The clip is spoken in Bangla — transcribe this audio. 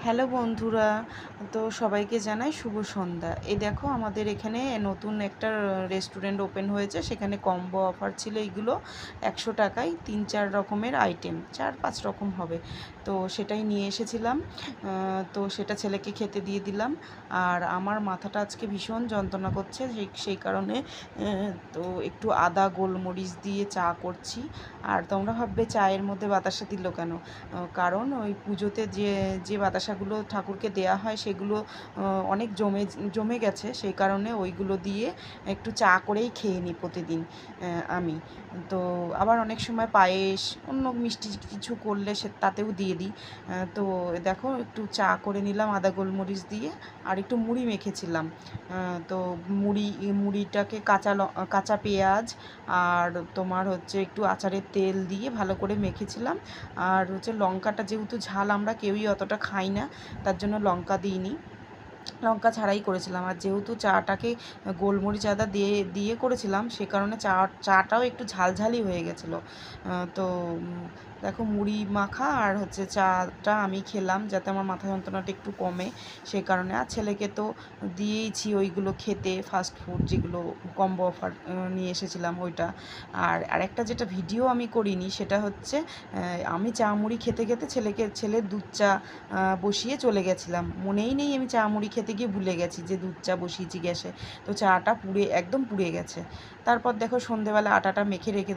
হ্যালো বন্ধুরা, তো সবাইকে জানাই শুভ সন্ধ্যা। এই দেখো আমাদের এখানে নতুন একটা রেস্টুরেন্ট ওপেন হয়েছে, সেখানে কম্বো অফার ছিল। এইগুলো 100 টাকায় 3-4 রকমের আইটেম, 4-5 রকম হবে। তো সেটাই নিয়ে এসেছিলাম। তো সেটা ছেলেকে খেতে দিয়ে দিলাম। আর আমার মাথাটা আজকে ভীষণ যন্ত্রণা করছে, সেই কারণে তো একটু আদা গোলমরিচ দিয়ে চা করছি। আর তোমরা ভাববে চায়ের মধ্যে বাতাসা দিল কেন? কারণ ওই পুজোতে যে বাতাসাগুলো ঠাকুরকে দেয়া হয় সেগুলো অনেক জমে গেছে, সেই কারণে ওইগুলো দিয়ে একটু চা করেই খেয়ে নিই প্রতিদিন আমি। তো আবার অনেক সময় পায়েস অন্য মিষ্টি কিছু করলে তাতেও দিয়ে দিই। তো দেখো একটু চা করে নিলাম আদা গোলমরিচ দিয়ে, আর একটু মুড়ি মেখেছিলাম। তো মুড়িটাকে কাঁচা পেঁয়াজ আর তোমার হচ্ছে একটু আচারের তেল দিয়ে ভালো করে মেখেছিলাম। আর হচ্ছে লঙ্কাটা, যেহেতু ঝাল আমরা কেউই অতটা খাই না, তার জন্য লঙ্কা দিইনি, লঙ্কা ছাড়াই করেছিলাম। আর যেহেতু চাটাকে গোলমরিচ আদা দিয়ে দিয়ে করেছিলাম, সে কারণে চাটাও একটু ঝালঝালি হয়ে গেছিলো। তো দেখো মুড়ি মাখা আর হচ্ছে চাটা আমি খেলাম যাতে আমার মাথা যন্ত্রণাটা একটু কমে, সেই কারণে। আর ছেলেকে তো দিয়েইছি ওইগুলো খেতে, ফাস্ট ফুড যেগুলো কম্বো অফার নিয়ে এসেছিলাম ওইটা। আর আরেকটা যেটা ভিডিও আমি করিনি, সেটা হচ্ছে আমি চা মুড়ি খেতে খেতে ছেলের দুধ চা বসিয়ে চলে গেছিলাম। মনেই নেই আমি চা মুড়ি খেতে গিয়ে ভুলে গেছি যে দুধ চা বসিয়েছি গ্যাসে। তো চাটা একদম পুড়ে গেছে। তারপর দেখো সন্ধেবেলা আটাটা মেখে রেখে